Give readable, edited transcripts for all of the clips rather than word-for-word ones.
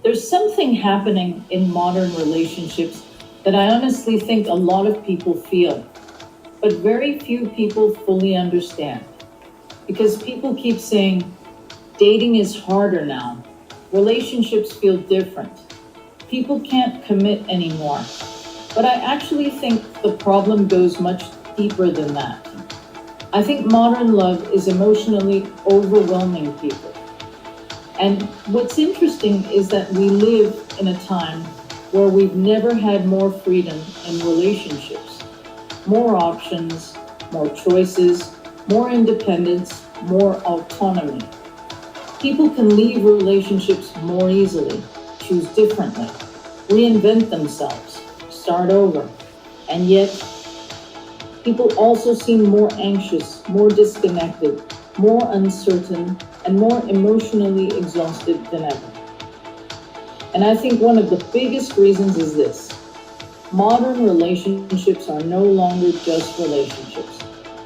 There's something happening in modern relationships that I honestly think a lot of people feel, but very few people fully understand. Because people keep saying dating is harder now, relationships feel different, people can't commit anymore. But I actually think the problem goes much deeper than that. I think modern love is emotionally overwhelming people. And what's interesting is that we live in a time where we've never had more freedom in relationships, more options, more choices, more independence, more autonomy. People can leave relationships more easily, choose differently, reinvent themselves, start over. And yet, people also seem more anxious, more disconnected, more uncertain, and more emotionally exhausted than ever. And I think one of the biggest reasons is this: modern relationships are no longer just relationships.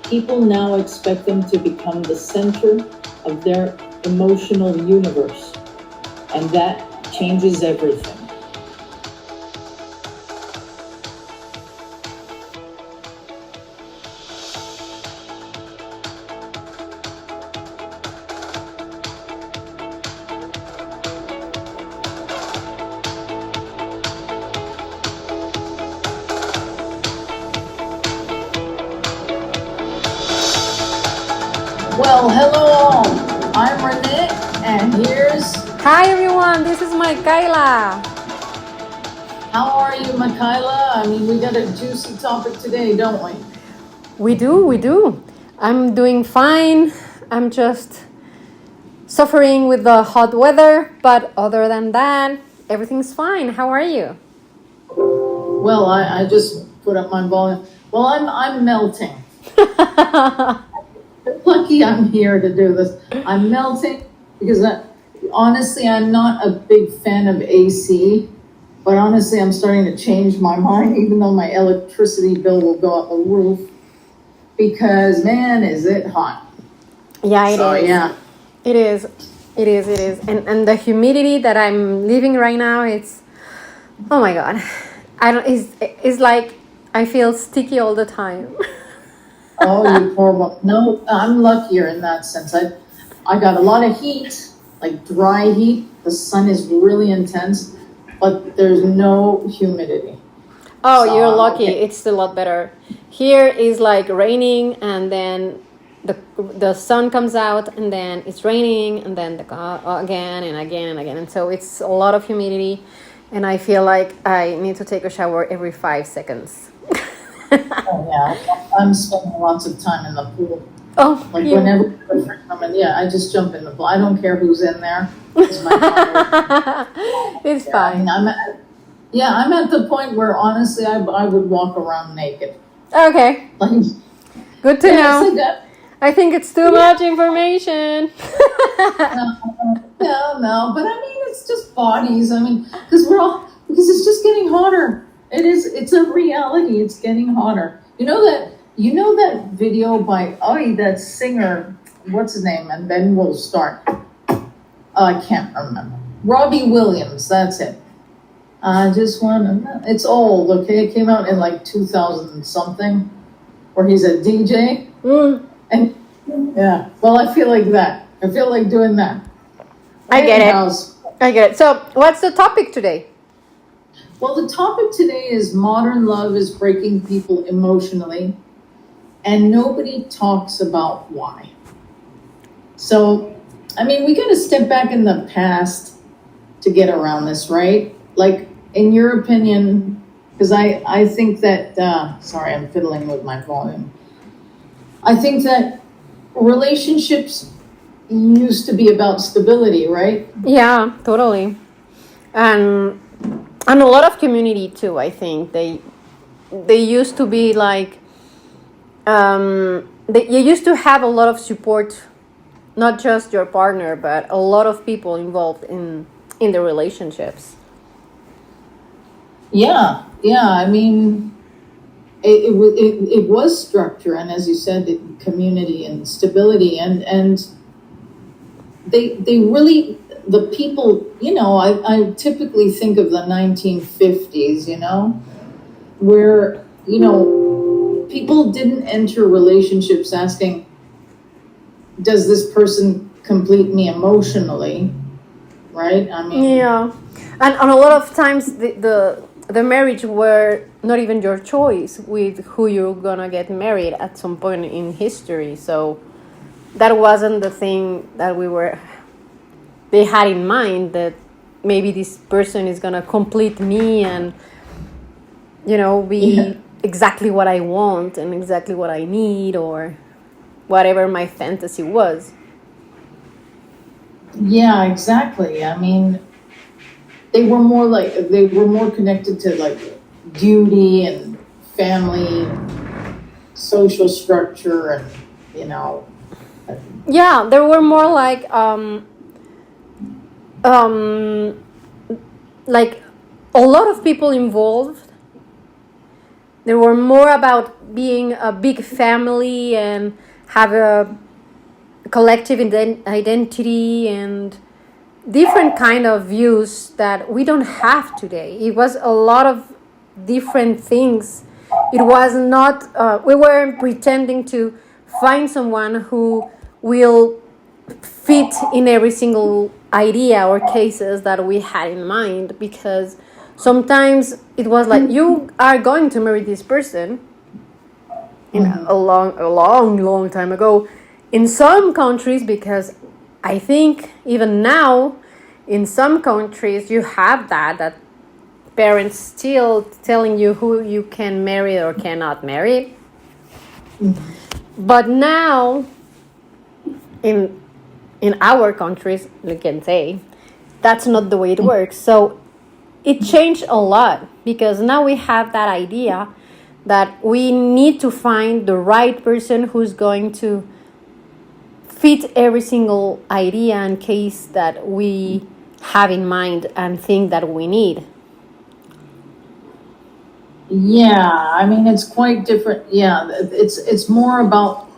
People now expect them to become the center of their emotional universe, and that changes everything. Well, hello all. I'm Renee, and here's Hi everyone, this is Michaela. how are you, Michaela? I mean, we got a juicy topic today, don't we? We do. I'm doing fine. I'm just suffering with the hot weather, but other than that, everything's fine. How are you? Well, I just put up my volume. Well, I'm melting. Lucky I'm here to do this. I'm melting because honestly, I'm not a big fan of AC. But honestly, I'm starting to change my mind, even though my electricity bill will go up the roof. Because man, is it hot. Yeah, it So is. yeah. It is. It is. And the humidity that I'm living right now, it's oh my god. I don't it's like I feel sticky all the time. Oh, you poor one. No, I'm luckier in that sense. I got a lot of heat, like dry heat. The sun is really intense, but there's no humidity. Oh, So you're I'm lucky. okay. It's still a lot better. Here is like raining, and then the sun comes out, and then it's raining, and then again and again and again. And so it's a lot of humidity, and I feel like I need to take a shower every 5 seconds. Oh yeah, I'm spending lots of time in the pool. Oh, Like you. whenever I mean, yeah, I just jump in the pool. I don't care who's in there. It's my fire. It's Yeah, I mean, fine. I'm at the point where honestly, I would walk around naked. Okay, Like, good to yeah, it's know. like that. I think it's too much information. No, but I mean, it's just bodies. I mean, because it's just getting hotter. It's a reality. It's getting hotter. You know that video by, that singer, what's his name? And then we'll start. I can't remember. Robbie Williams, that's it. I just want to, it's old, okay? It came out in like 2000 something, where he's a DJ. Mm, And yeah, well, I feel like that. I feel like doing that. I get Anyhow, it. I get it. So, what's the topic today? well, the topic today is modern love is breaking people emotionally, and nobody talks about why. So, I mean, we got to step back in the past to get around this, right? Like, in your opinion, because I think that, sorry, I'm fiddling with my volume. I think that relationships used to be about stability, right? Yeah, totally. And and a lot of community too. I think they used to be like you used to have a lot of support, not just your partner, but a lot of people involved in the relationships. Yeah. I mean, it was structure, and as you said, community and stability, and they really the people, I typically think of the 1950s, where, people didn't enter relationships asking, does this person complete me emotionally? Right? I mean, Yeah, and a lot of times the marriage were not even your choice with who you're gonna get married at some point in history. So that wasn't the thing that they had in mind, that maybe this person is gonna complete me and be yeah. exactly what I want and exactly what I need, or whatever my fantasy was. Yeah, exactly. I mean, they were more connected to like duty and family, social structure, and you know, Yeah, there were more um like a lot of people involved. There were more about being a big family and have a collective identity and different kind of views that we don't have today. It was a lot of different things. It was not, we weren't pretending to find someone who will fit in every single idea or cases that we had in mind, because sometimes it was like, you are going to marry this person in a long time ago in some countries, because I think even now in some countries you have that parents still telling you who you can marry or cannot marry. But now in our countries, you can say that's not the way it works. So it changed a lot, because now we have that idea that we need to find the right person who's going to fit every single idea and case that we have in mind and think that we need. yeah. I mean, it's quite different. Yeah, it's more about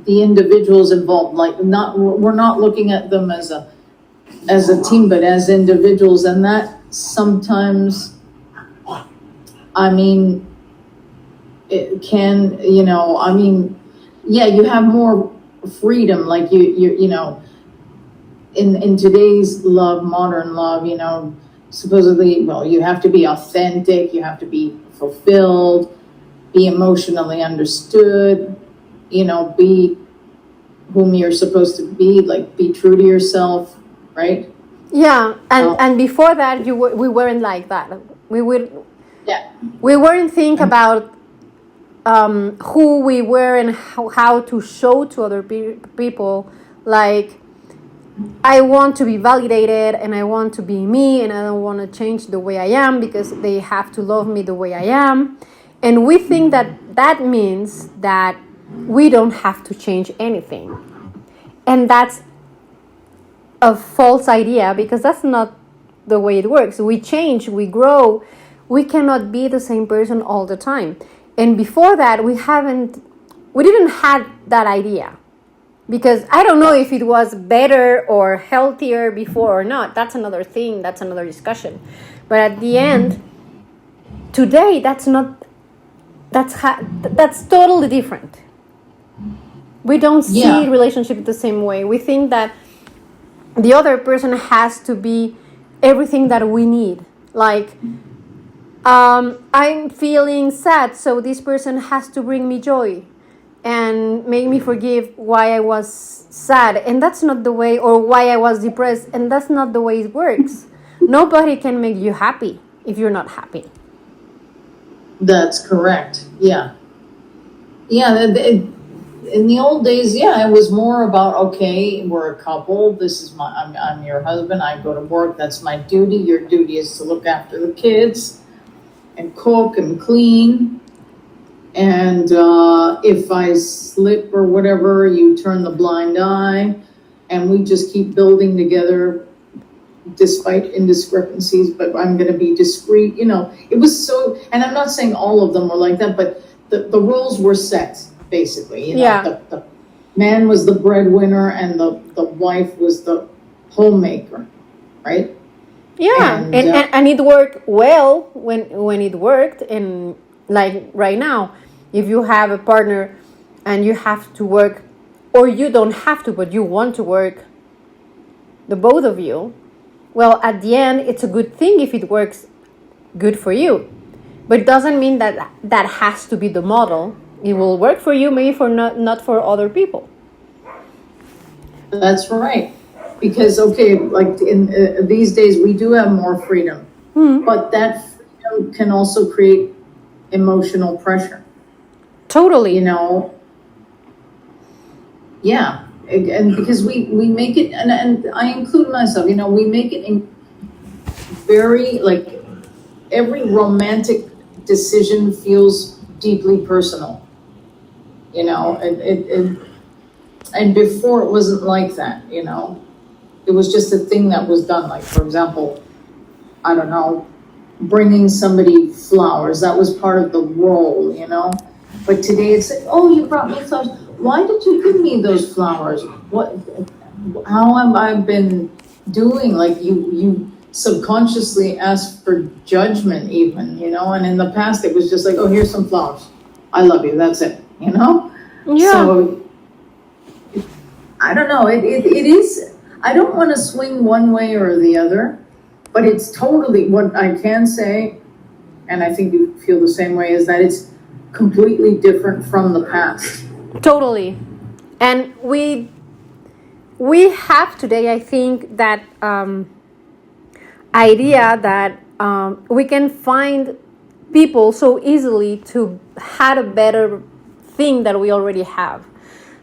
the individuals involved. Like, we're not looking at them as a team, but as individuals, and that sometimes, I mean, it can, I mean, yeah, you have more freedom. Like in today's love, modern love, supposedly, well, you have to be authentic, you have to be fulfilled, be emotionally understood, be whom you're supposed to be, like be true to yourself, right? Yeah, and before that, we weren't like that. Yeah. We weren't think about who we were and how to show to other people, like, I want to be validated and I want to be me and I don't want to change the way I am because they have to love me the way I am. And we think that means that we don't have to change anything. And that's a false idea, because that's not the way it works. We change, we grow. We cannot be the same person all the time. And before that, we didn't have that idea. Because I don't know if it was better or healthier before or not. That's another thing. That's another discussion. But at the end, today, that's totally different. We don't see relationship the same way. We think that the other person has to be everything that we need. Like, I'm feeling sad, so this person has to bring me joy and make me forgive why I was sad. And that's not the way, or why I was depressed. And that's not the way it works. Nobody can make you happy if you're not happy. That's correct. Yeah. Yeah. In the old days, yeah, it was more about, okay, we're a couple. This is I'm your husband. I go to work. That's my duty. Your duty is to look after the kids and cook and clean. And if I slip or whatever, you turn the blind eye, and we just keep building together despite indiscrepancies, but I'm going to be discreet. It was so, and I'm not saying all of them were like that, but the roles were set, basically. Yeah. The man was the breadwinner and the wife was the homemaker, right? Yeah, And and it worked well when it worked. And like right now, if you have a partner and you have to work, or you don't have to, but you want to work, the both of you, well, at the end, it's a good thing if it works good for you. But it doesn't mean that that has to be the model. It will work for you, maybe for not for other people. that's right. Because, okay, like in these days, we do have more freedom, but that freedom can also create emotional pressure, Totally. you know? Yeah. And because we make it, and I include myself, you know, we make it in very, like, every romantic decision feels deeply personal, you know? And before it wasn't like that, you know? It was just a thing that was done. Like, for example, I don't know, bringing somebody flowers. That was part of the role, you know? But today it's like, oh, you brought me flowers. Why did you give me those flowers? What, how have I been doing? Like you subconsciously ask for judgment even, you know? And in the past it was just like, oh, here's some flowers. I love you. That's it, you know? Yeah. So I don't know. It is, I don't want to swing one way or the other, but it's totally, what I can say, and I think you feel the same way, is that it's completely different from the past. Totally. And we have today, I think, that idea that we can find people so easily to have a better thing that we already have.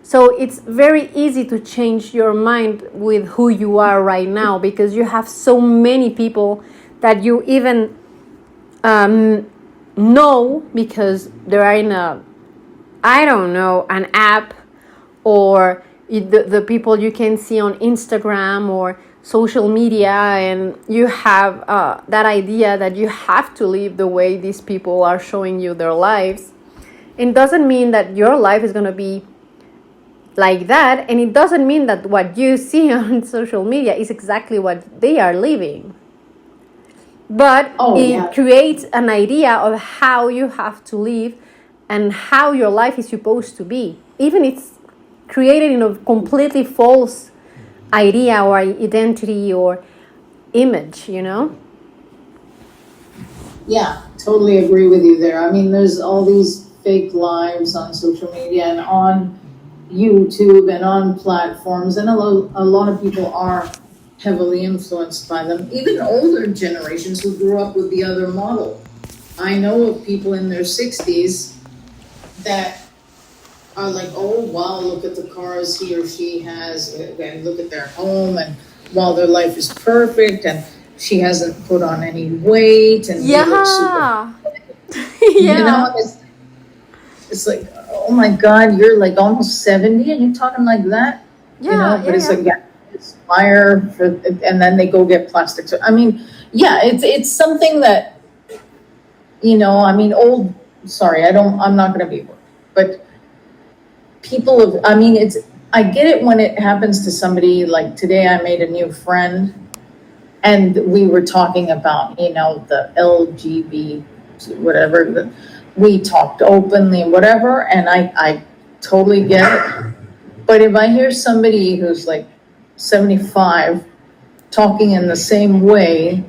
So it's very easy to change your mind with who you are right now, because you have so many people that you even know because they're in a, I don't know, an app, or the people you can see on Instagram or social media, and you have that idea that you have to live the way these people are showing you their lives. It doesn't mean that your life is going to be like that, and it doesn't mean that what you see on social media is exactly what they are living. But it creates an idea of how you have to live and how your life is supposed to be. Even it's created in a completely false idea or identity or image, you know? Yeah, totally agree with you there. I mean, there's all these fake lives on social media and on YouTube and on platforms, and a lot of people are heavily influenced by them. Even older generations who grew up with the other model. I know of people in their 60s that are like, oh, wow, look at the cars he or she has, and look at their home, and wow, their life is perfect, and she hasn't put on any weight, and he looks super. You know, it's like, oh my God, you're like almost 70 and you're talking like that, you know, but it's like, yeah, aspire for, and then they go get plastic. So, I mean, yeah, it's something that, you know, I mean, I'm not going to be, but people have, I mean, I get it when it happens to somebody. Like today I made a new friend and we were talking about, you know, the LGBT, whatever, we talked openly, whatever, and I totally get it. But if I hear somebody who's like 75 talking in the same way,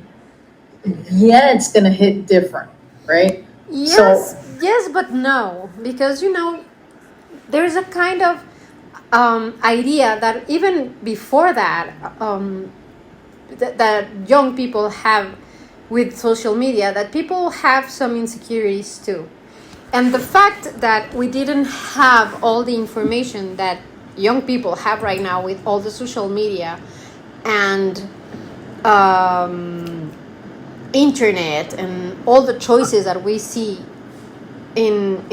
yeah, it's going to hit different, right? Yes, but no, because, you know, there's a kind of idea that even before that, that young people have with social media, that people have some insecurities too. And the fact that we didn't have all the information that young people have right now with all the social media and internet and all the choices that we see in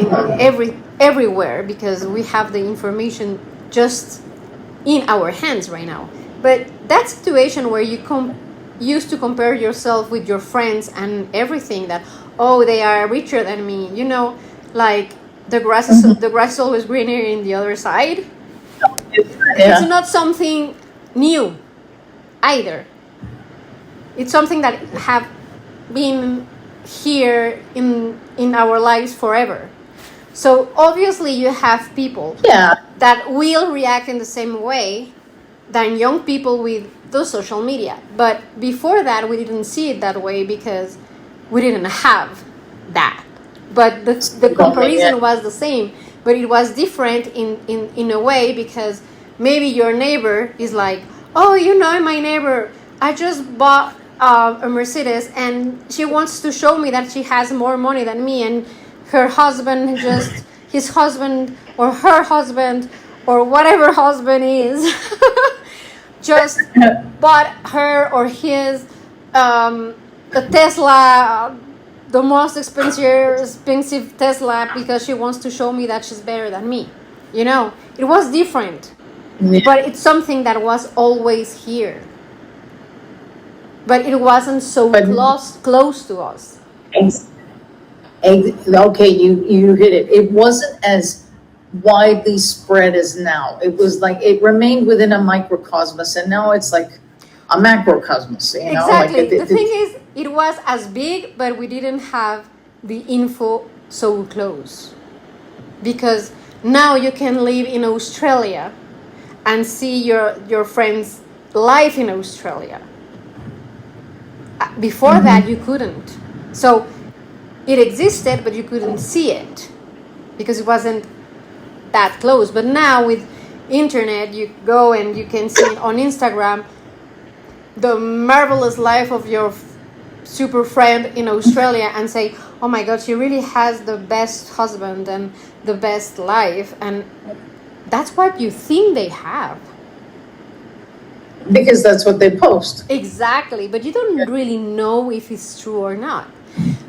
everywhere, because we have the information just in our hands right now. But that situation where you used to compare yourself with your friends and everything, that, oh, they are richer than me, you know, like the grass is always greener in the other side. It's not something new. either. It's something that have been here in our lives forever. So obviously you have people that will react in the same way than young people with the social media. But before that, we didn't see it that way because we didn't have that. But the comparison was the same, but it was different in a way because maybe your neighbor is like, oh, my neighbor, I just bought a Mercedes and she wants to show me that she has more money than me, and her husband his husband or her husband or whatever husband is just bought her or his a Tesla, the most expensive Tesla, because she wants to show me that she's better than me. It was different, but it's something that was always here. But it wasn't so close to us. Okay, you hit it. It wasn't as widely spread as now. It was like it remained within a microcosmos, and now it's like a macrocosmos. Exactly. The thing is, it was as big, but we didn't have the info so close. Because now you can live in Australia and see your friend's life in Australia. Before that, you couldn't. So it existed, but you couldn't see it because it wasn't that close. But now with internet, you go and you can see on Instagram the marvelous life of your super friend in Australia and say, oh my God, she really has the best husband and the best life. And that's what you think they have. Because that's what they post. Exactly. But you don't really know if it's true or not.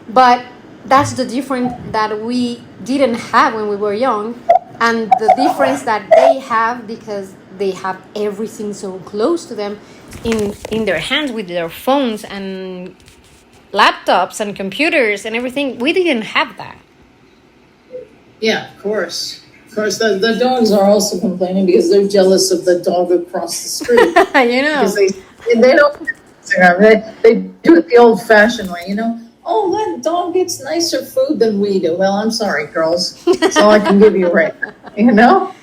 But that's the difference that we didn't have when we were young, and the difference that they have because they have everything so close to them in their hands with their phones and laptops and computers and everything. We didn't have that. Yeah, of course. Of course, the dogs are also complaining because they're jealous of the dog across the street. Because they don't Instagram. They do it the old-fashioned way, Oh, that dog gets nicer food than we do. Well, I'm sorry, girls. That's all I can give you right now,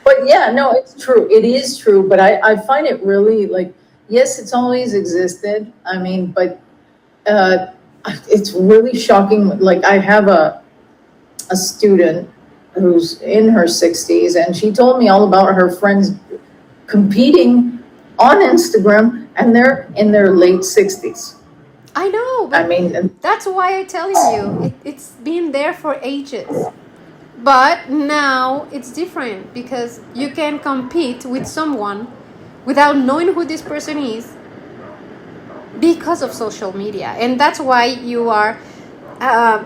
But yeah, no, it's true. It is true. But I find it really like, yes, it's always existed. I mean, but it's really shocking. Like I have a student who's in her 60s, and she told me all about her friends competing on Instagram, and they're in their late 60s. I know, but that's why I'm telling you, it's been there for ages. But now it's different because you can compete with someone without knowing who this person is because of social media. And that's why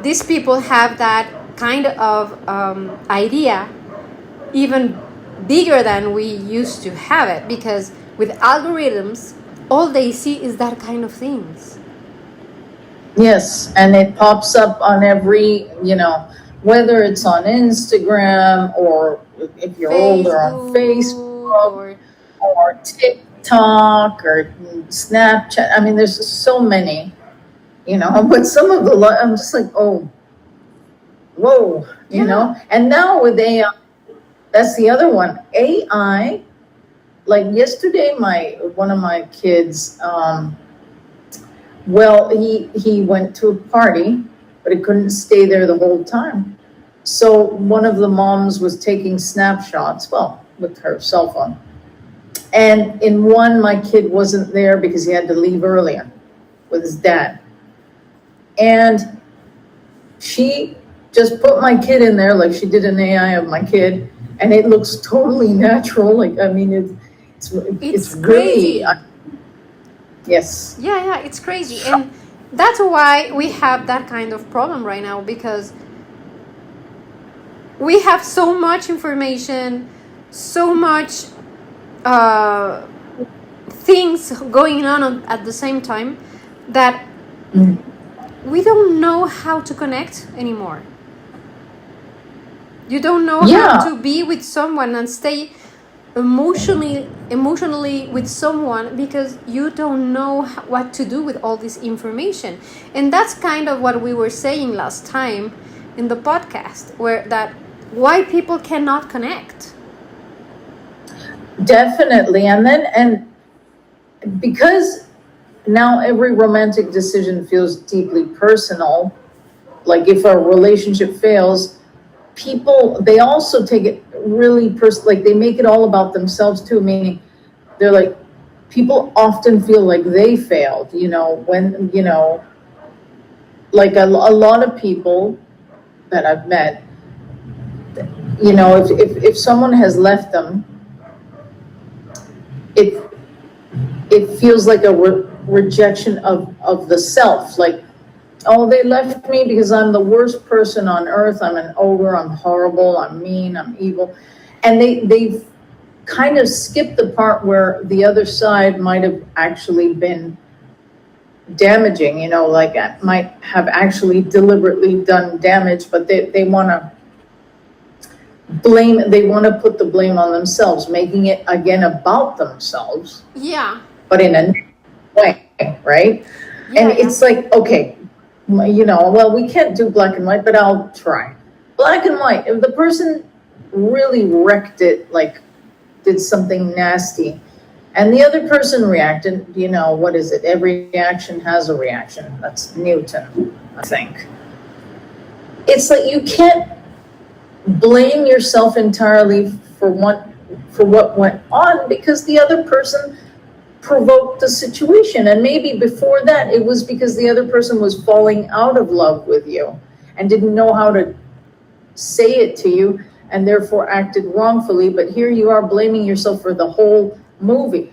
these people have that kind of idea even bigger than we used to have it, because with algorithms, all they see is that kind of things. Yes, and it pops up on every, whether it's on Instagram or if you're older on Facebook or TikTok or Snapchat. I mean, there's just so many, but some of I'm just like, oh, whoa, and now with AI, that's the other one. AI, like yesterday, one of my kids, he went to a party, but he couldn't stay there the whole time. So one of the moms was taking snapshots, with her cell phone. And in one, my kid wasn't there because he had to leave earlier with his dad. And she just put my kid in there like she did an AI of my kid, and it looks totally natural. Like, I mean, it's crazy. Really, yes. Yeah, it's crazy. And that's why we have that kind of problem right now, because we have so much information, so much things going on at the same time that we don't know how to connect anymore. You don't know how to be with someone and stay emotionally with someone because you don't know what to do with all this information. And that's kind of what we were saying last time in the podcast, where that why people cannot connect. Definitely. And because now every romantic decision feels deeply personal, like if a relationship fails, people, they also take it really like they make it all about themselves too, meaning they're like, people often feel like they failed, when, like a lot of people that I've met, if someone has left them, it feels like a rejection of the self, like, oh, they left me because I'm the worst person on earth. I'm an ogre. I'm horrible. I'm mean. I'm evil. And they've kind of skipped the part where the other side might have actually been damaging, like might have actually deliberately done damage, but they want to put the blame on themselves, making it again about themselves. Yeah. But in a way, right? Yeah, and it's like, okay, well, we can't do black and white, but I'll try. Black and white, if the person really wrecked it, like did something nasty, and the other person reacted, what is it? Every action has a reaction. That's Newton, I think. It's like you can't blame yourself entirely for what went on because the other person provoked the situation, and maybe before that it was because the other person was falling out of love with you and didn't know how to say it to you and therefore acted wrongfully, but here you are blaming yourself for the whole movie.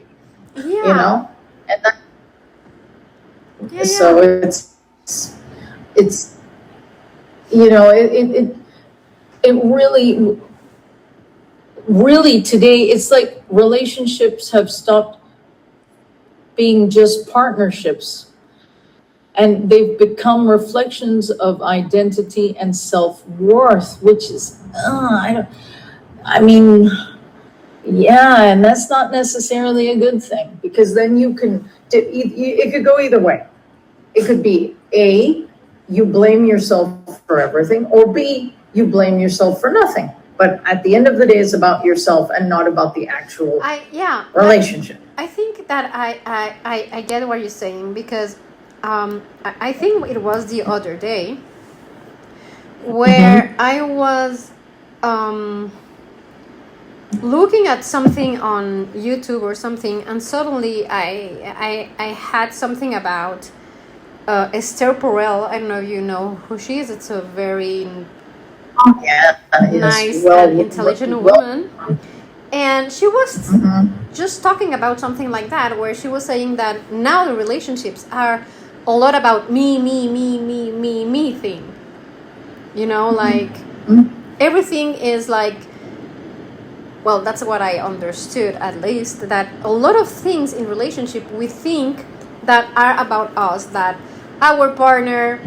Yeah. And that, yeah, so it's it really today it's like relationships have stopped being just partnerships, and they've become reflections of identity and self-worth, which is yeah, and that's not necessarily a good thing, because then it could go either way. It could be A, you blame yourself for everything, or B, you blame yourself for nothing. But at the end of the day, it's about yourself and not about the actual relationship. I think that I get what you're saying, because I think it was the other day where I was looking at something on YouTube or something, and suddenly I had something about Esther Perel. I don't know if you know who she is. It's a very nice and intelligent woman. And she was just talking about something like that, where she was saying that now the relationships are a lot about me thing. Like everything is like, well, that's what I understood, at least, that a lot of things in relationship we think that are about us, that our partner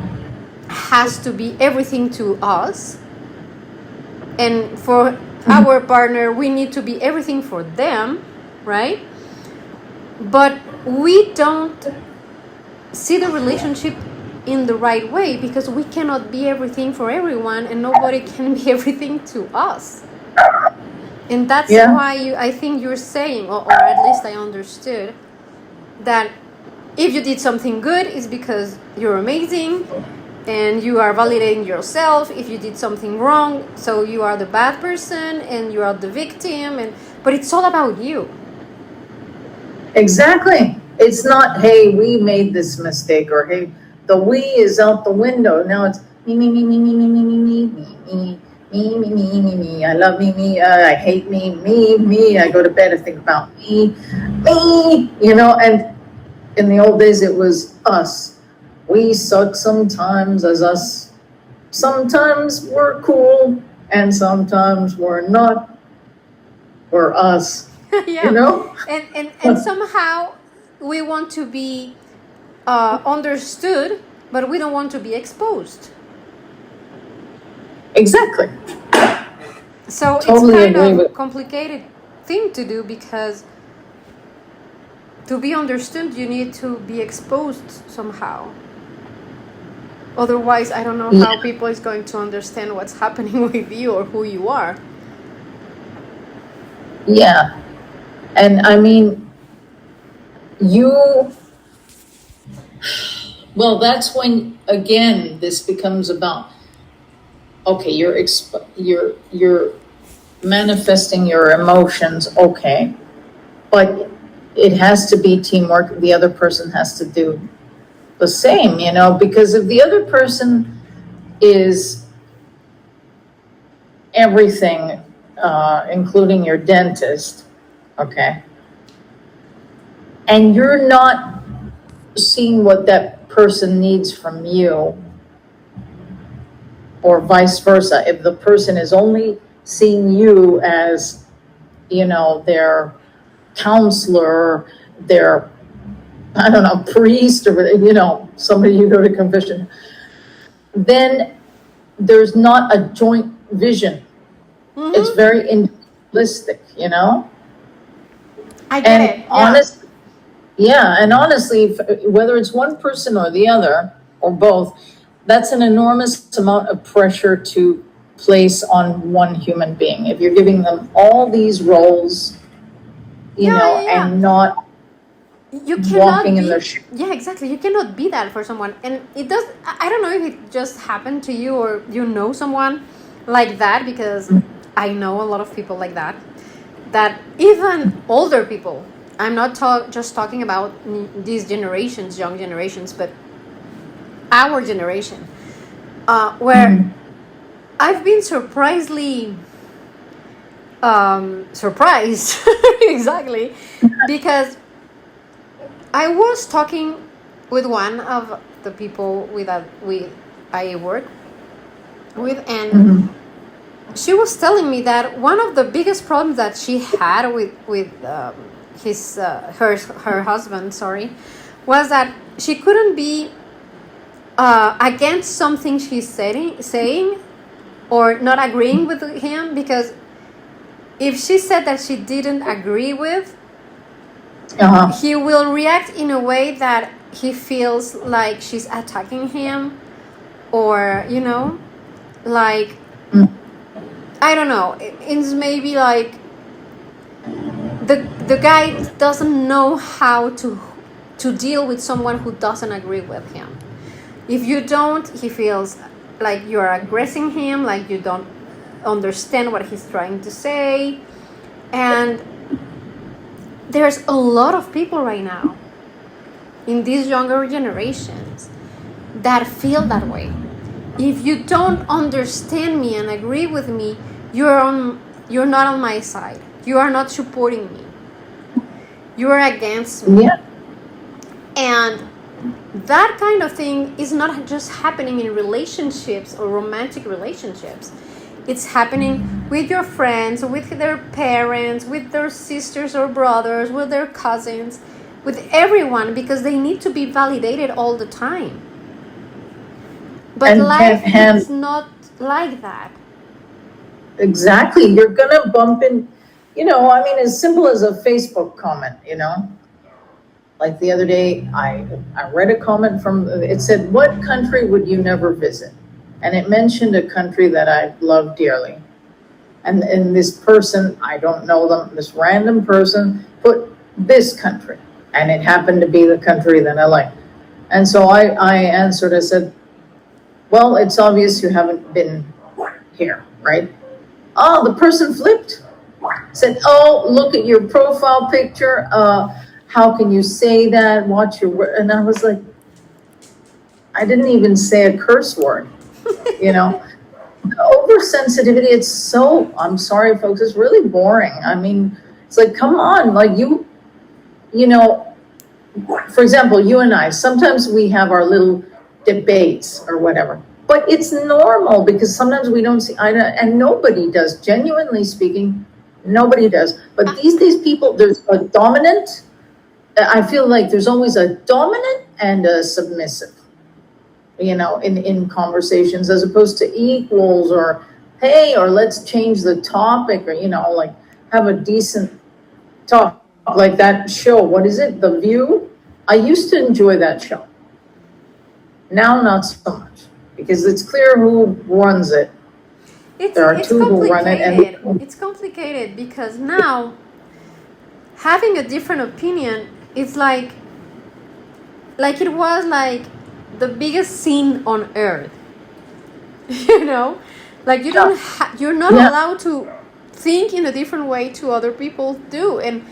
has to be everything to us, and for our partner we need to be everything for them, right? But we don't see the relationship in the right way, because we cannot be everything for everyone, and nobody can be everything to us. And that's why I think you're saying, or at least I understood, that if you did something good, it's because you're amazing and you are validating yourself. If you did something wrong, so you are the bad person and you are the victim. But it's all about you. Exactly. It's not, hey, we made this mistake, or hey, the we is out the window. Now it's me. I love me. I hate me. I go to bed, I think about me. And in the old days, it was us. We suck sometimes as us. Sometimes we're cool, and sometimes we're not. We're us. And somehow we want to be understood, but we don't want to be exposed. Exactly. So totally, it's kind of complicated thing to do, because to be understood, you need to be exposed somehow. Otherwise, I don't know how people is going to understand what's happening with you or who you are. Yeah. And I mean, well, that's when, again, this becomes about, okay, you're manifesting your emotions, okay, but it has to be teamwork. The other person has to do the same, because if the other person is everything, including your dentist, okay, and you're not seeing what that person needs from you, or vice versa, if the person is only seeing you as, their counselor, their, I don't know, priest, or, somebody you go to confession, then there's not a joint vision. Mm-hmm. It's very individualistic, I get it. Yeah. And honestly, whether it's one person or the other, or both, that's an enormous amount of pressure to place on one human being. If you're giving them all these roles, and not you cannot walking in their shoes. Yeah, exactly. You cannot be that for someone. And it does, I don't know if it just happened to you or someone like that, because I know a lot of people like that even older people, I'm not just talking about these generations, young generations, but our generation, where I've been surprised exactly, because I was talking with one of the people I work with, and she was telling me that one of the biggest problems that she had with her husband, was that she couldn't be against something she's saying or not agreeing with him, because if she said that she didn't agree with, he will react in a way that he feels like she's attacking him, or like, I don't know, it's maybe like the guy doesn't know how to deal with someone who doesn't agree with him. If you don't, he feels like you're aggressing him, like you don't understand what he's trying to say. And there's a lot of people right now in these younger generations that feel that way. If you don't understand me and agree with me, you're not on my side. You are not supporting me. You are against me. Yeah. And that kind of thing is not just happening in relationships or romantic relationships. It's happening with your friends, with their parents, with their sisters or brothers, with their cousins, with everyone, because they need to be validated all the time. But life is not like that. Exactly. You're going to bump in, as simple as a Facebook comment, Like the other day, I read a comment it said, "What country would you never visit?" And it mentioned a country that I love dearly. And this person, I don't know them, this random person put this country. And it happened to be the country that I like. And so I answered, I said, "Well, it's obvious you haven't been here, right?" Oh, the person flipped. Said, "Oh, look at your profile picture. How can you say that? Watch your word." And I was like, I didn't even say a curse word, Oversensitivity, it's so, I'm sorry, folks, it's really boring. I mean, it's like, come on, like for example, you and I, sometimes we have our little debates or whatever, but it's normal because sometimes we don't see eye to eye, and nobody does, genuinely speaking, nobody does. But these days people, there's a dominant, I feel like there's always a dominant and a submissive, in conversations, as opposed to equals or, hey, or let's change the topic, or, like have a decent talk, like that show, what is it, The View? I used to enjoy that show. Now not so much, because it's clear who runs it. There are two who run it, and it's complicated because now having a different opinion is like it was like the biggest sin on earth. You know, like you don't you're not allowed to think in a different way to other people do. And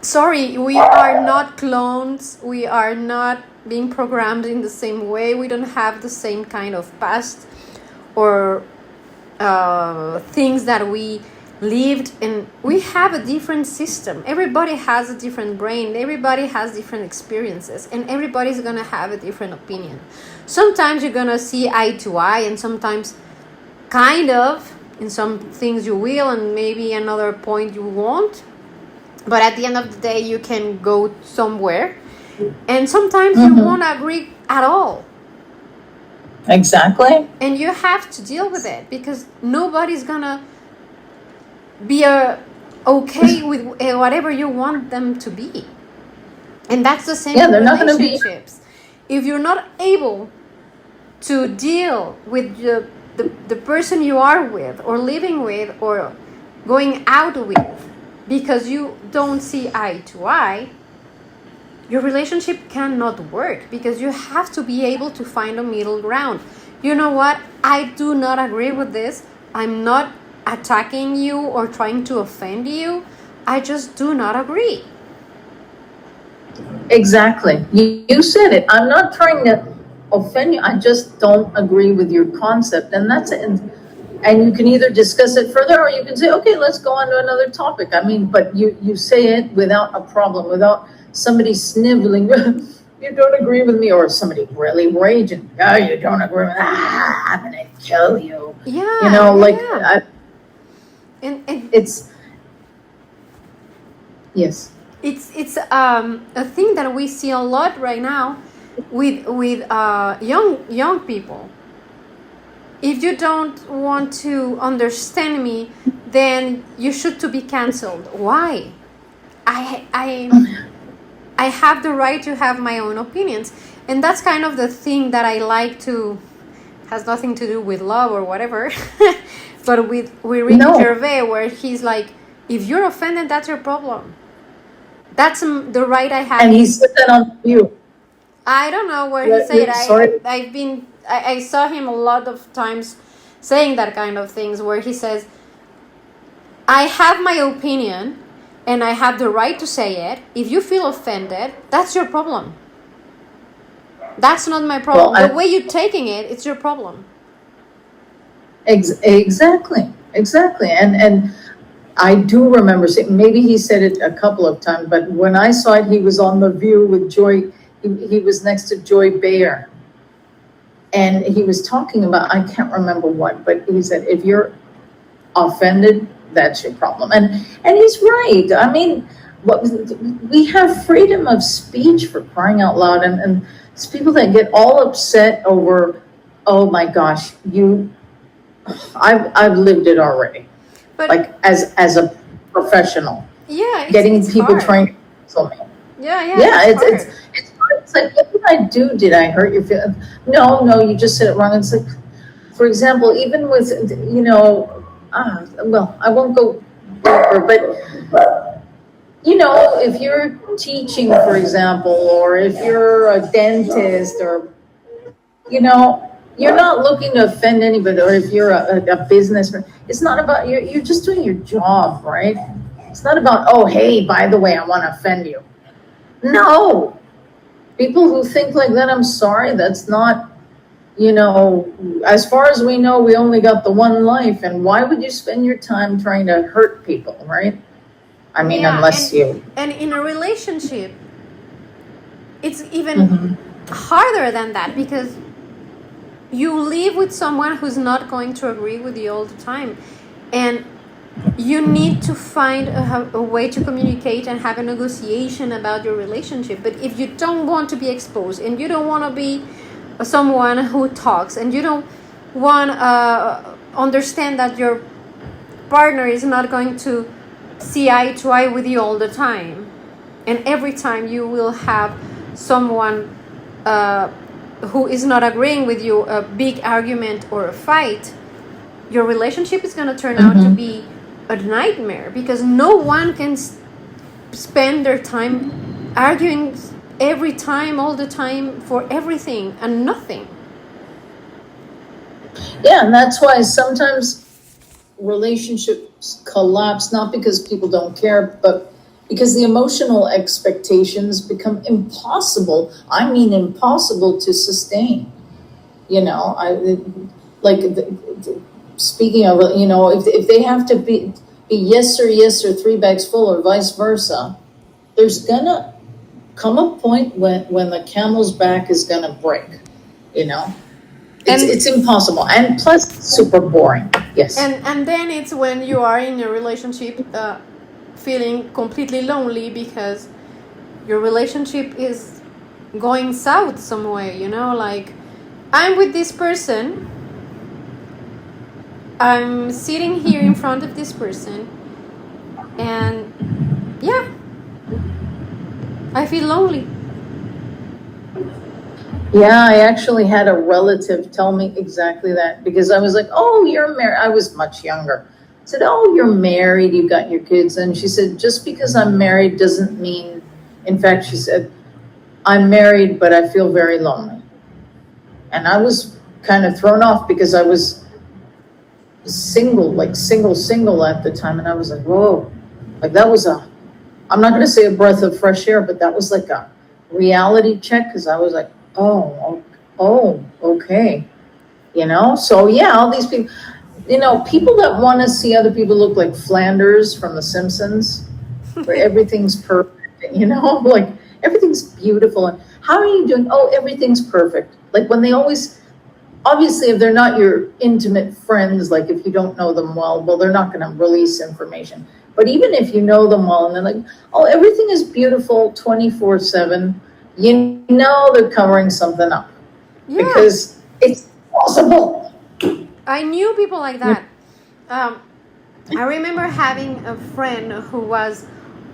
sorry, we are not clones, we are not being programmed in the same way, we don't have the same kind of past or things that we lived, and we have a different system. Everybody has a different brain, everybody has different experiences, and everybody's gonna have a different opinion. Sometimes you're gonna see eye to eye, and sometimes kind of in some things you will, and maybe another point you won't. But at the end of the day, you can go somewhere, and sometimes you won't agree at all. Exactly. And you have to deal with it, because nobody's gonna be okay with whatever you want them to be. And that's the same in relationships. If you're not able to deal with the person you are with, or living with, or going out with, because you don't see eye to eye, your relationship cannot work, because you have to be able to find a middle ground. You know what? I do not agree with this. I'm not attacking you or trying to offend you. I just do not agree. Exactly. You said it. I'm not trying to offend you. I just don't agree with your concept. And that's it. And you can either discuss it further, or you can say, okay, let's go on to another topic. I mean, but you say it without a problem, without somebody sniveling, you don't agree with me, or somebody really raging, oh, you don't agree with me, I'm going to kill you. Yeah. You know, and it's, yes. It's a thing that we see a lot right now with young people. If you don't want to understand me, then you should to be canceled. Why? I have the right to have my own opinions, and that's kind of the thing that I like to. Has nothing to do with love or whatever, but with Ricky Gervais, where he's like, if you're offended, that's your problem. That's the right I have. And he said that on you. I don't know where he said it. I saw him a lot of times saying that kind of things, where he says, I have my opinion and I have the right to say it. If you feel offended, that's your problem. That's not my problem. The way you're taking it, it's your problem. Exactly. And I do remember saying, maybe he said it a couple of times, but when I saw it, he was on The View with Joy. He was next to Joy Behar. And he was talking about, I can't remember what, but he said, if you're offended, that's your problem. And he's right. I mean, we have freedom of speech, for crying out loud. And it's people that get all upset over, oh my gosh, I've lived it already. But like as a professional. Yeah. Getting people trying to cancel me. Yeah. It's hard. It's like, what did I do? Did I hurt your feelings? No, you just said it wrong. It's like, for example, even with, well, I won't go deeper, but, if you're teaching, for example, or if you're a dentist, or, you're not looking to offend anybody, or if you're a businessman, it's not about, you're just doing your job, right? It's not about, oh, hey, by the way, I want to offend you. No. People who think like that, I'm sorry, that's not, as far as we know, we only got the one life, and why would you spend your time trying to hurt people, right? I mean, unless you... And in a relationship, it's even harder than that, because you live with someone who's not going to agree with you all the time, and you need to find a way to communicate and have a negotiation about your relationship. But if you don't want to be exposed, and you don't want to be someone who talks, and you don't want to understand that your partner is not going to see eye to eye with you all the time, and every time you will have someone who is not agreeing with you, a big argument or a fight, your relationship is going to turn out to be a nightmare, because no one can spend their time arguing every time, all the time, for everything and nothing. Yeah, and that's why sometimes relationships collapse, not because people don't care, but because the emotional expectations become impossible. I mean, impossible to sustain. You know, speaking of, you know, if they have to be yes or 3 bags full, or vice versa, there's gonna come a point when the camel's back is gonna break. You know, it's impossible, and plus super boring. Yes. And then it's when you are in a relationship feeling completely lonely because your relationship is going south some way, you know, like I'm with this person, I'm sitting here in front of this person, and yeah, I feel lonely. Yeah, I actually had a relative tell me exactly that, because I was like, oh, you're married. I was much younger. I said, oh, you're married, you've got your kids. And she said, just because I'm married doesn't mean, in fact, she said, I'm married, but I feel very lonely. And I was kind of thrown off because I was single at the time. And I was like, whoa, like that was I'm not going to say a breath of fresh air, but that was like a reality check, because I was like, oh, okay. You know, so yeah, all these people, you know, people that want to see other people look like Flanders from The Simpsons, where everything's perfect, you know, like everything's beautiful. And how are you doing? Oh, everything's perfect. Like when they always, obviously, if they're not your intimate friends, like if you don't know them well, they're not going to release information. But even if you know them well and they're like, oh, everything is beautiful 24/7, you know they're covering something up. Yeah. Because it's possible. I knew people like that. I remember having a friend who was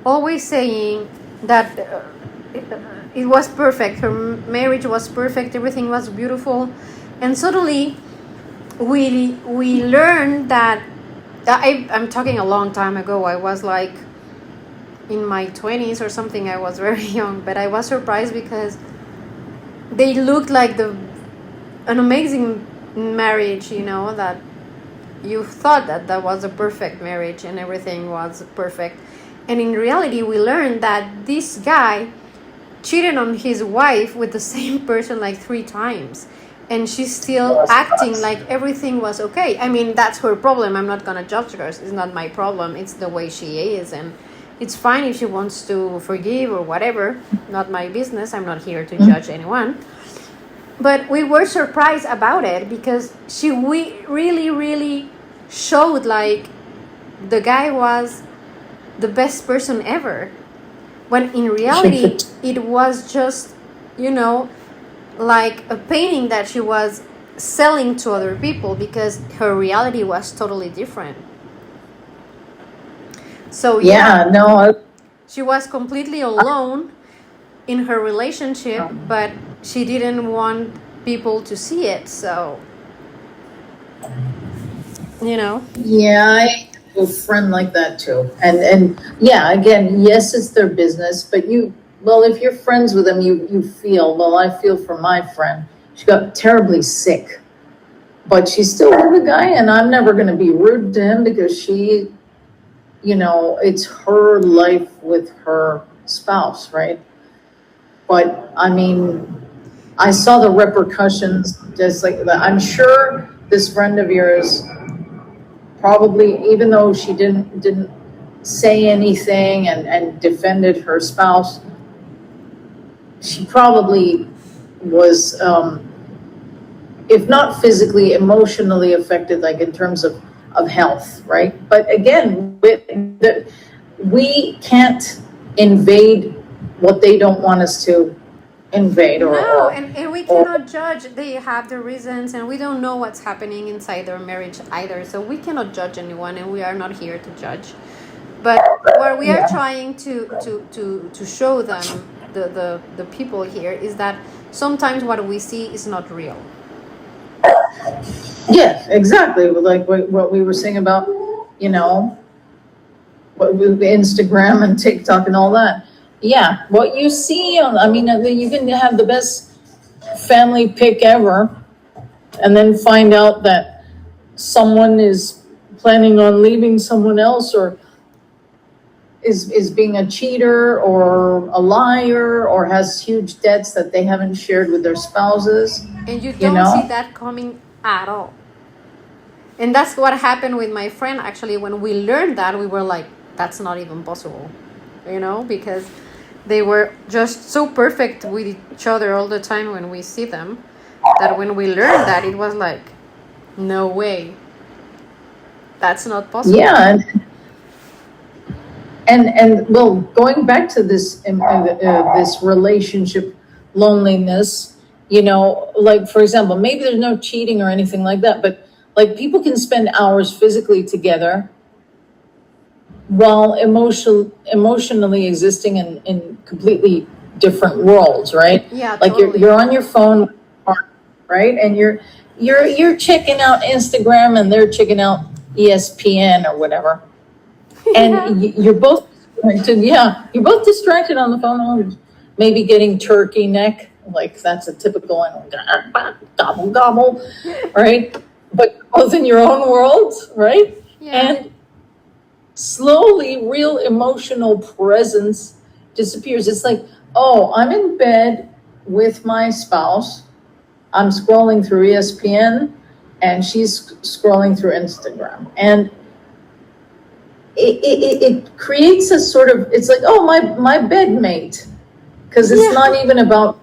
always saying that it was perfect, her marriage was perfect, everything was beautiful, and suddenly we learned that I'm talking a long time ago. I was like in my 20s or something. I was very young, but I was surprised because they looked like an amazing marriage, you know, that you thought that was a perfect marriage and everything was perfect. And in reality, we learned that this guy cheated on his wife with the same person like 3 times. And she's still acting like everything was okay. I mean, that's her problem. I'm not going to judge her. It's not my problem. It's the way she is. And it's fine if she wants to forgive or whatever. Not my business. I'm not here to judge anyone. But we were surprised about it because we really showed like the guy was the best person ever. When in reality, it was just, you know, like a painting that she was selling to other people because her reality was totally different. So she was completely alone in her relationship, but she didn't want people to see it. So, you know. Yeah, I have a friend like that too. And yeah, again, yes, it's their business, but if you're friends with them, you feel, I feel for my friend. She got terribly sick, but she's still with a guy, and I'm never going to be rude to him because she, you know, it's her life with her spouse, right? But I mean, I saw the repercussions just like that. I'm sure this friend of yours probably, even though she didn't say anything and defended her spouse, she probably was, if not physically, emotionally affected, like in terms of health, right? But again, we can't invade what they don't want us to invade. And we cannot judge. They have their reasons, and we don't know what's happening inside their marriage either. So we cannot judge anyone, and we are not here to judge. But what we are Yeah. trying to show them, the people here, is that sometimes what we see is not real. Yeah, exactly. Like what we were saying about, what with Instagram and TikTok and all that. Yeah, what you see on, you can have the best family pic ever, and then find out that someone is planning on leaving someone else, or is being a cheater or a liar, or has huge debts that they haven't shared with their spouses. And you don't see that coming at all. And that's what happened with my friend. Actually, when we learned that, we were like, that's not even possible, because they were just so perfect with each other all the time when we see them, that when we learned that, it was like, no way, that's not possible. Yeah, and well, going back to this this relationship loneliness, like, for example, maybe there's no cheating or anything like that, but like, people can spend hours physically together while emotionally existing in completely different worlds, right? Yeah, like totally. you're on your phone, right, and you're checking out Instagram, and they're checking out ESPN or whatever, and you're both distracted. Yeah, you're both distracted on the phone, maybe getting turkey neck, like that's a typical one, gobble gobble, right? But both in your own world, right? Yeah. And slowly, real emotional presence disappears. It's like, oh, I'm in bed with my spouse, I'm scrolling through ESPN, and she's scrolling through Instagram, and it creates a sort of, it's like, oh, my bedmate, because it's not even about,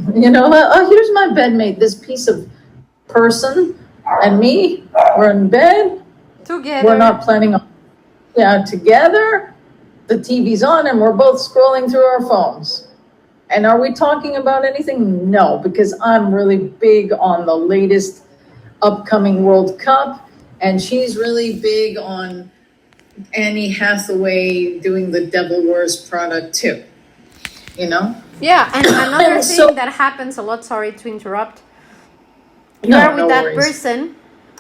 oh, here's my bedmate, this piece of person, and me, we're in bed together. We're not planning on, together. The TV's on, and we're both scrolling through our phones. And are we talking about anything? No, because I'm really big on the latest upcoming World Cup, and she's really big on Annie Hathaway doing the Devil Wears Prada too. Yeah, and another thing that happens a lot, sorry to interrupt, you are with that person,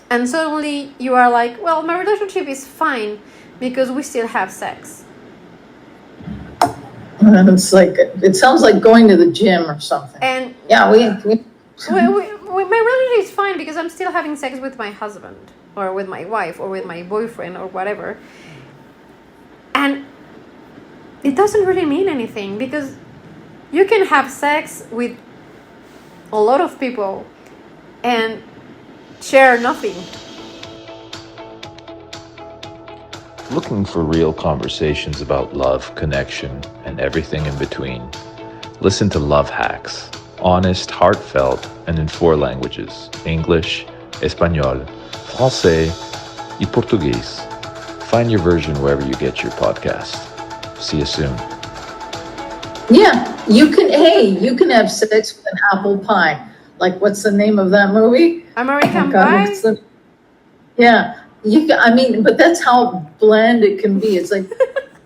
and suddenly you are like, well, my relationship is fine because we still have sex. And it's like, it sounds like going to the gym or something. And yeah, my relationship is fine because I'm still having sex with my husband, or with my wife, or with my boyfriend, or whatever. And it doesn't really mean anything, because you can have sex with a lot of people and share nothing. Looking for real conversations about love, connection, and everything in between? Listen to Love Hacks. Honest, heartfelt, and in 4 languages: English, Espanol, Francais, and Portuguese. Find your version wherever you get your podcast. See you soon. Yeah, you can have sex with an apple pie. Like, what's the name of that movie? American Pie? Yeah, but that's how bland it can be. It's like,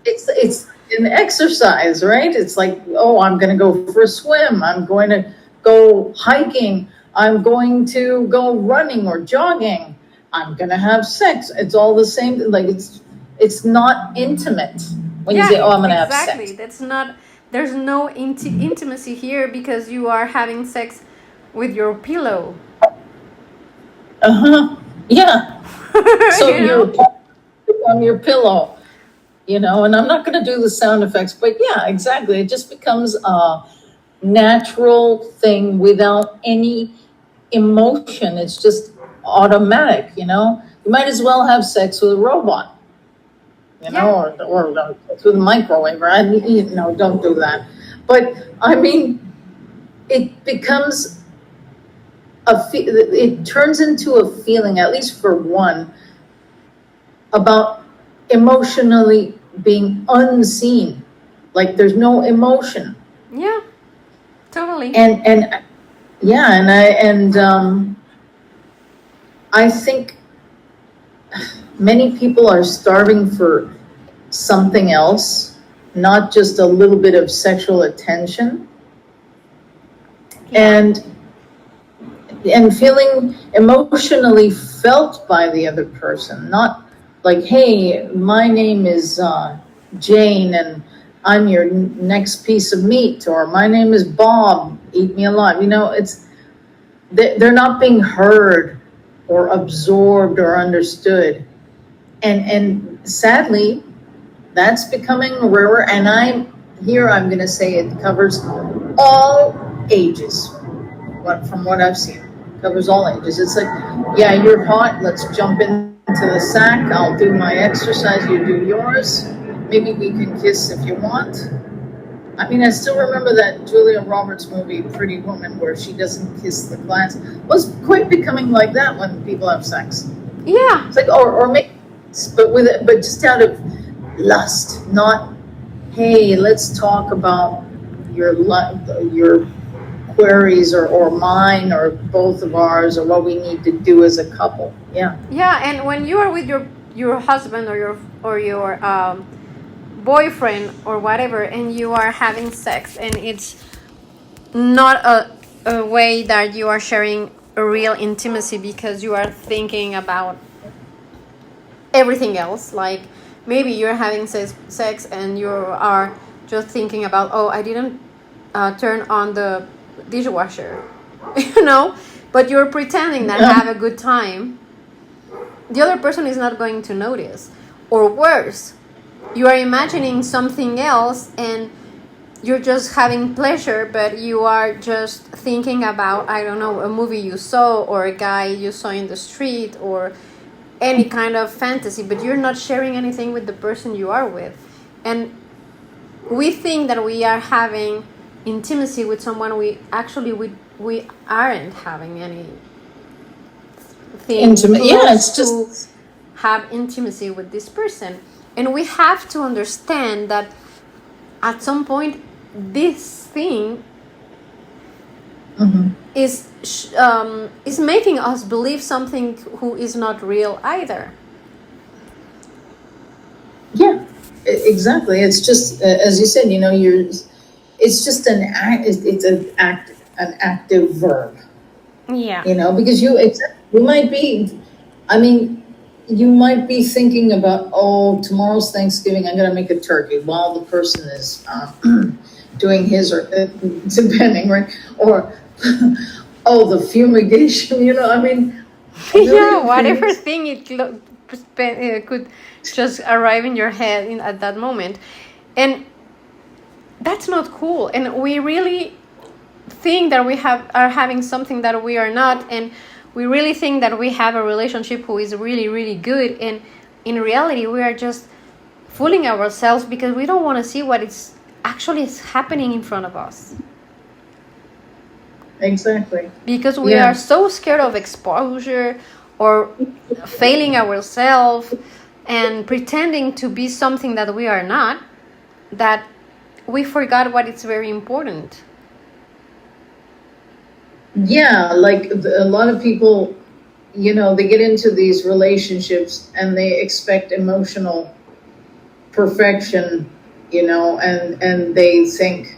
it's an exercise, right? It's like, oh, I'm going to go for a swim. I'm going to go hiking. I'm going to go running or jogging. I'm going to have sex. It's all the same. Like, it's not intimate when you say, oh, I'm going to have sex. Exactly. That's not, there's no intimacy here, because you are having sex with your pillow. Yeah. So you're on your pillow, and I'm not going to do the sound effects, but yeah, exactly. It just becomes a natural thing without any emotion. It's just automatic, You might as well have sex with a robot, or with a microwave, right? Don't do that. But it becomes it turns into a feeling, at least for one, about emotionally being unseen. Like, there's no emotion. Yeah, totally. I think many people are starving for something else, not just a little bit of sexual attention, and feeling emotionally felt by the other person, not like, hey, my name is Jane and I'm your next piece of meat, or my name is Bob, eat me alive. They're not being heard or absorbed or understood. And sadly, that's becoming rarer. And I'm going to say it covers all ages. From what I've seen, covers all ages. It's like, yeah, you're hot. Let's jump into the sack. I'll do my exercise. You do yours. Maybe we can kiss if you want. I mean, I still remember that Julia Roberts movie, Pretty Woman, where she doesn't kiss the class. It was quite becoming like that when people have sex. Yeah. It's like, or maybe, but just out of lust, not, hey, let's talk about your queries or mine or both of ours or what we need to do as a couple. Yeah. Yeah, and when you are with your husband or your boyfriend or whatever, and you are having sex, and it's not a way that you are sharing a real intimacy, because you are thinking about everything else. Like maybe you're having sex and you are just thinking about, oh, I didn't turn on the dishwasher, but you're pretending that have a good time. The other person is not going to notice. Or worse, you are imagining something else and you're just having pleasure, but you are just thinking about, I don't know, a movie you saw or a guy you saw in the street or any kind of fantasy, but you're not sharing anything with the person you are with. And we think that we are having intimacy with someone we aren't having any intimate. Yeah, it's just to have intimacy with this person. And we have to understand that at some point this thing is making us believe something who is not real either. Yeah, exactly. It's just as you said, it's just an act. It's an active verb. Yeah. Because you might be, you might be thinking about, oh, tomorrow's Thanksgiving, I'm going to make a turkey while the person is doing his, or depending, right? Or, oh, the fumigation, Yeah, whatever thing it could just arrive in your head at that moment. And that's not cool. And we really think that we are having something that we are not, and we really think that we have a relationship who is really, really good, and in reality we are just fooling ourselves because we don't want to see what is actually happening in front of us. Exactly. Because we are so scared of exposure or failing ourselves and pretending to be something that we are not, that we forgot what is very important. Yeah, like a lot of people, they get into these relationships and they expect emotional perfection, and they think,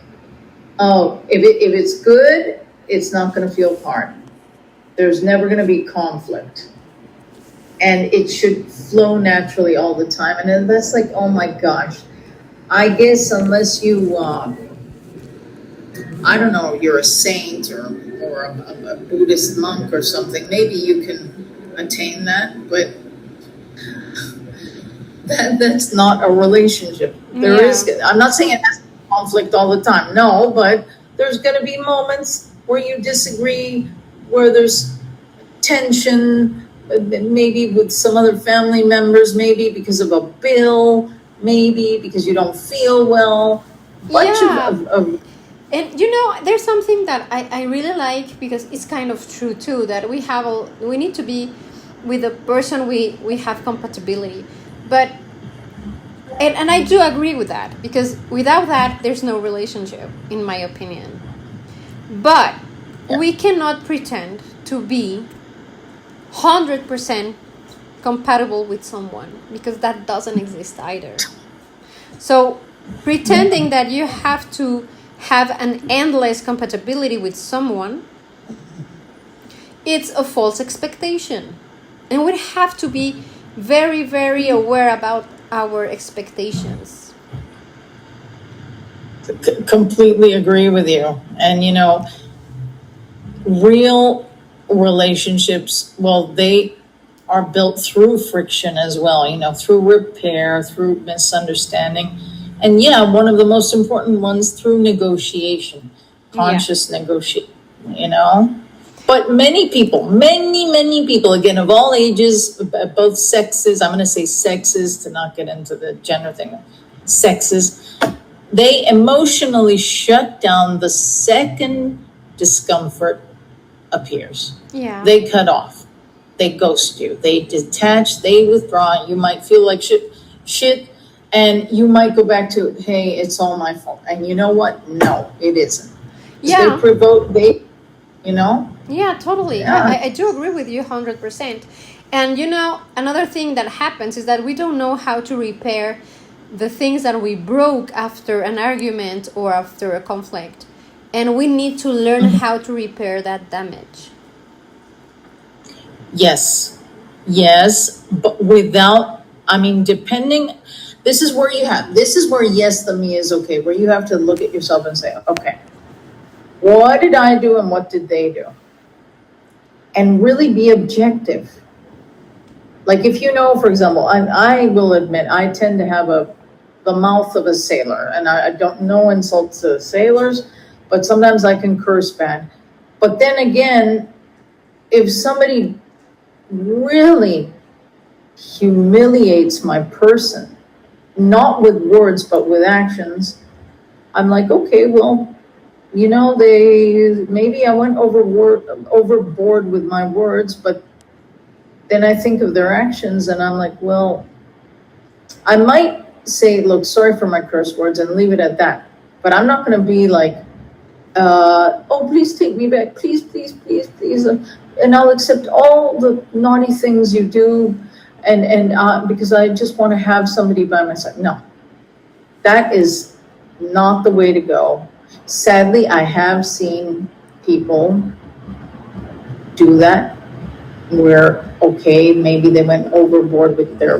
oh, if it's good, it's not going to feel hard. There's never going to be conflict. And it should flow naturally all the time. And then that's like, oh my gosh, I guess unless you, I don't know, you're a saint or a Buddhist monk or something, maybe you can attain that, but that's not a relationship. There is, I'm not saying it has to be conflict all the time, no, but there's going to be moments where you disagree, where there's tension, maybe with some other family members, maybe because of a bill, maybe because you don't feel well. And there's something that I really like, because it's kind of true too, that we need to be with the person we have compatibility. But and I do agree with that, because without that there's no relationship, in my opinion. But we cannot pretend to be 100% compatible with someone, because that doesn't exist either. So pretending that you have to have an endless compatibility with someone, it's a false expectation. And we have to be very, very aware about our expectations. Completely agree with you. And, you know, real relationships, well, they are built through friction as well, you know, through repair, through misunderstanding. And yeah, one of the most important ones through negotiation, conscious negotiation, you know. But many people, many people, again, of all ages, both sexes, I'm going to say sexes to not get into the gender thing, sexes, they emotionally shut down the second discomfort appears. Yeah. They cut off. They ghost you. They detach. They withdraw. You might feel like shit, and you might go back to, hey, it's all my fault. And you know what? No, it isn't. Yeah. You know? Yeah, totally. Yeah. I do agree with you 100%. And you know, another thing that happens is that we don't know how to repair the things that we broke after an argument or after a conflict. And we need to learn how to repair that damage. Yes, but without, I mean, depending, this is where yes, the me is okay, where you have to look at yourself and say, okay, what did I do and what did they do? And really be objective. Like if you know, for example, I will admit, I tend to have the mouth of a sailor, and I don't know insults to sailors, but sometimes I can curse bad. But then again, if somebody really humiliates my person, not with words, but with actions, I'm like, okay, well, you know, maybe I went overboard with my words, but then I think of their actions and I'm like, well, I might say, look, sorry for my curse words and leave it at that. But I'm not going to be like, oh, please take me back. Please. And I'll accept all the naughty things you do. And because I just want to have somebody by my side. No, that is not the way to go. Sadly, I have seen people do that where, okay, maybe they went overboard with their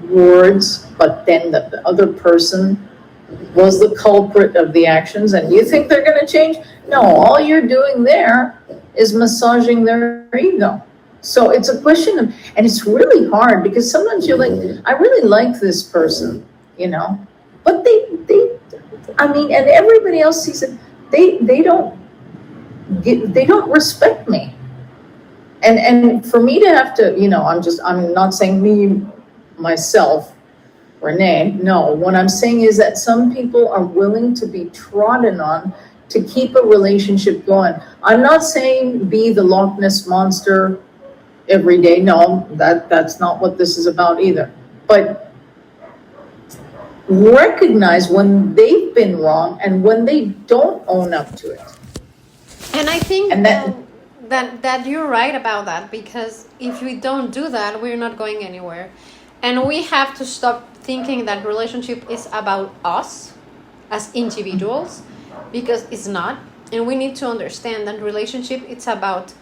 words, but then the other person was the culprit of the actions, and you think they're going to change? No, all you're doing there is massaging their ego. So it's a question of, and it's really hard because sometimes you're like, I really like this person, you know, but I mean, and everybody else sees it. They don't respect me. And for me to have to, you know, I'm not saying me, myself, Renee, no. What I'm saying is that some people are willing to be trodden on to keep a relationship going. I'm not saying be the Loch Ness monster every day. No, that's not what this is about either. But recognize when they've been wrong and when they don't own up to it. And I think that you're right about that, because if we don't do that, we're not going anywhere. And we have to stop thinking that relationship is about us as individuals, because it's not. And we need to understand that relationship, it's about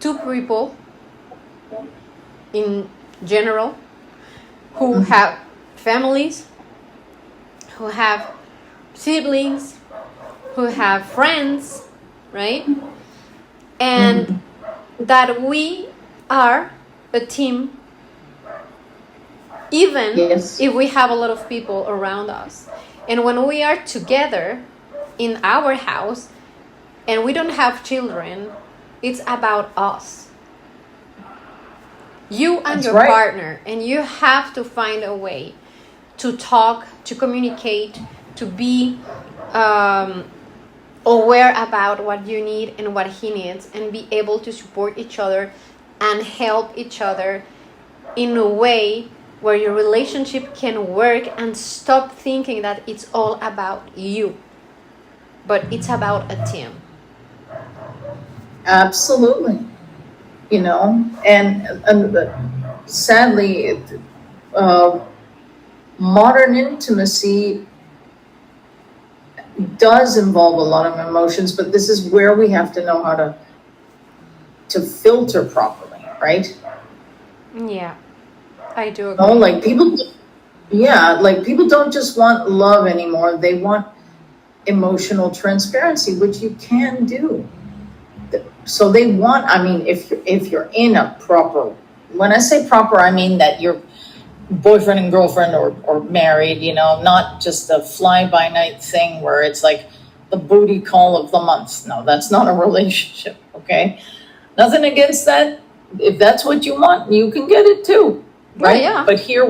two people in general who have families, who have siblings, who have friends, right? And that we are a team, even if we have a lot of people around us. And when we are together in our house and we don't have children, it's about us. You and your partner, and you have to find a way to talk, to communicate, to be aware about what you need and what he needs, and be able to support each other and help each other in a way where your relationship can work, and stop thinking that it's all about you, but it's about a team. Absolutely. You know, and sadly, modern intimacy does involve a lot of emotions, but this is where we have to know how to filter properly, right? Yeah, I do agree. No, like people, yeah, like people don't just want love anymore. They want emotional transparency, which you can do. So they want, I mean, if you're in a proper, when I say proper, I mean that you're boyfriend and girlfriend or married, not just a fly by night thing where it's like the booty call of the month. No, that's not a relationship. Okay. Nothing against that. If that's what you want, you can get it too. Right. Yeah. But here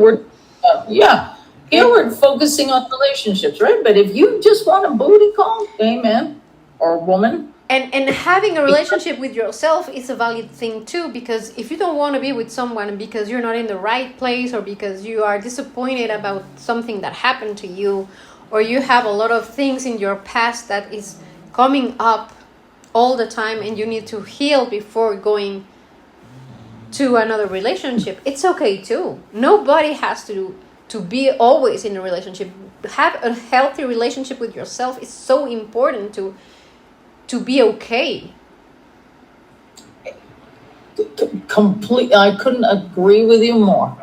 here we're focusing on relationships, right? But if you just want a booty call, hey man or woman. And having a relationship with yourself is a valid thing too, because if you don't want to be with someone because you're not in the right place, or because you are disappointed about something that happened to you, or you have a lot of things in your past that is coming up all the time and you need to heal before going to another relationship, it's okay too. Nobody has to be always in a relationship. Have a healthy relationship with yourself is so important to be okay. Completely, I couldn't agree with you more.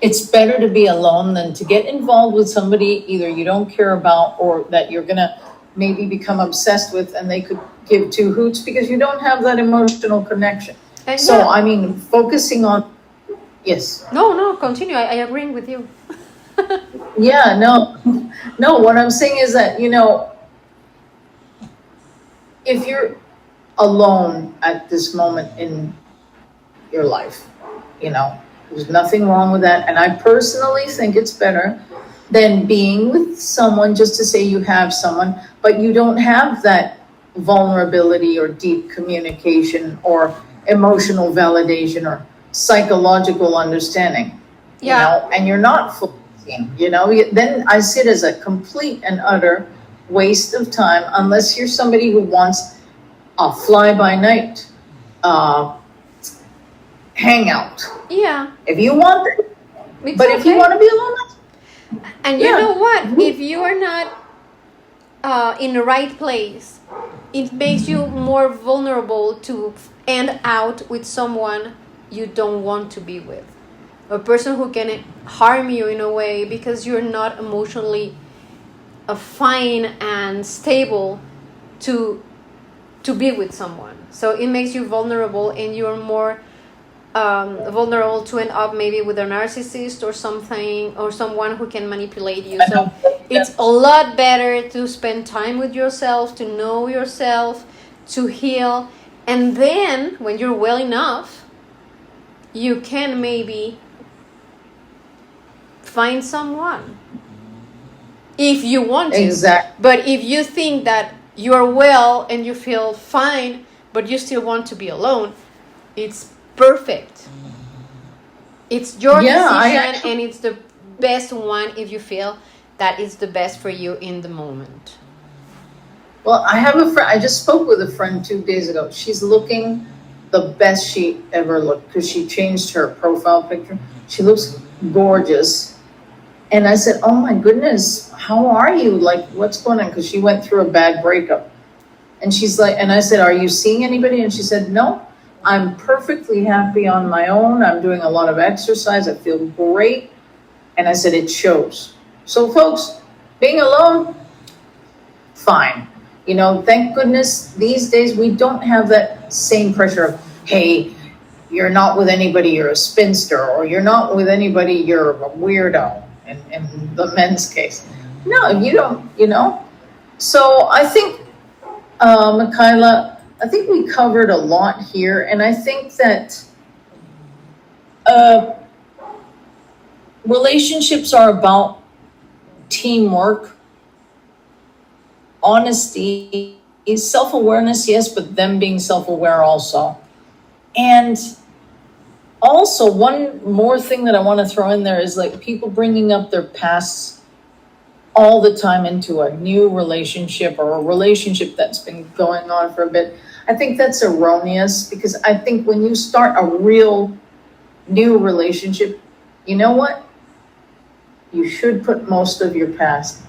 It's better to be alone than to get involved with somebody either you don't care about or that you're gonna maybe become obsessed with, and they could give two hoots because you don't have that emotional connection. So I mean, focusing on, yes. No, continue. I agree with you. Yeah, no. What I'm saying is that, if you're alone at this moment in your life, there's nothing wrong with that. And I personally think it's better than being with someone just to say you have someone, but you don't have that vulnerability or deep communication or emotional validation or psychological understanding, and you're not fully seen, then I see it as a complete and utter waste of time, unless you're somebody who wants a fly-by-night hangout. Yeah. If you want it. It's but okay. If you want to be alone, and you know what? If you are not in the right place, it makes you more vulnerable to end out with someone you don't want to be with. A person who can harm you in a way because you're not emotionally fine and stable to be with someone. So it makes you vulnerable, and you're more vulnerable to end up maybe with a narcissist or something, or someone who can manipulate you. So it's a lot better to spend time with yourself, to know yourself, to heal, and then when you're well enough, you can maybe find someone if you want to. Exactly. But if you think that you are well and you feel fine, but you still want to be alone, it's perfect. It's your decision, and it's the best one if you feel that it's the best for you in the moment. Well, I have a friend, I just spoke with a friend 2 days ago. She's looking the best she ever looked because she changed her profile picture. She looks gorgeous. And I said, oh my goodness, how are you? Like, what's going on? Because she went through a bad breakup. And she's like, and I said, are you seeing anybody? And she said, no, I'm perfectly happy on my own. I'm doing a lot of exercise. I feel great. And I said, it shows. So folks, being alone, fine. Thank goodness these days we don't have that same pressure of, hey, you're not with anybody, you're a spinster, or you're not with anybody, you're a weirdo. In the men's case. No, you don't, So I think, Michaela, I think we covered a lot here. And I think that relationships are about teamwork, honesty, self-awareness, yes, but them being self-aware also. And also, one more thing that I want to throw in there is like people bringing up their pasts all the time into a new relationship or a relationship that's been going on for a bit. I think that's erroneous, because I think when you start a real new relationship, you know what? you should put most of your past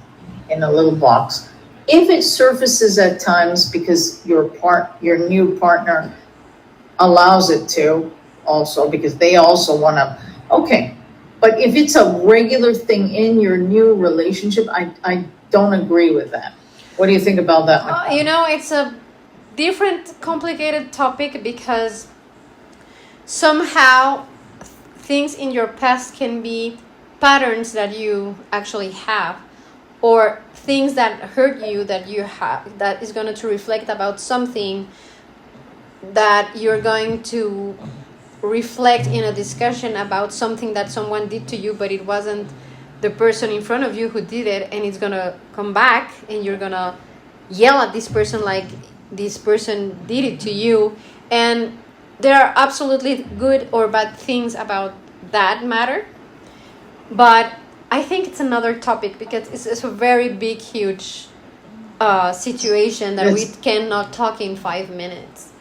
in a little box. If it surfaces at times because your new partner allows it to, also because they also want to, okay. But if it's a regular thing in your new relationship, I don't agree with that. What do you think about that, Nicole? It's a different, complicated topic because somehow things in your past can be patterns that you actually have, or things that hurt you that you have, that is going to reflect about something that you're going to reflect in a discussion about something that someone did to you, but it wasn't the person in front of you who did it, and it's going to come back and you're going to yell at this person like this person did it to you. And there are absolutely good or bad things about that matter, but I think it's another topic because it's a very big, huge situation that we cannot talk in 5 minutes.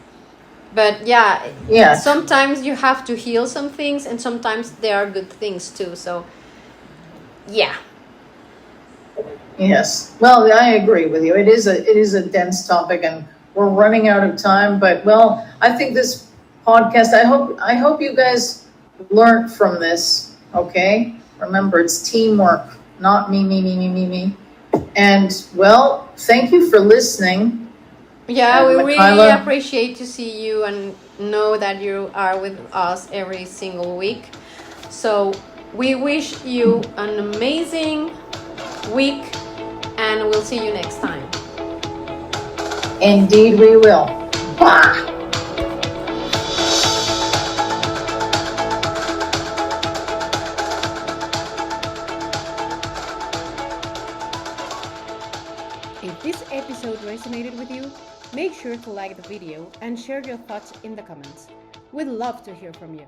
But yeah, sometimes you have to heal some things, and sometimes there are good things too. So yeah. Yes. Well, I agree with you. It is a dense topic, and we're running out of time. But well, I think this podcast. I hope you guys learned from this. Okay. Remember, it's teamwork, not me. And well, thank you for listening. Yeah, we really appreciate to see you and know that you are with us every single week. So we wish you an amazing week, and we'll see you next time. Indeed we will. Bah! If this episode resonated with you, make sure to like the video and share your thoughts in the comments. We'd love to hear from you.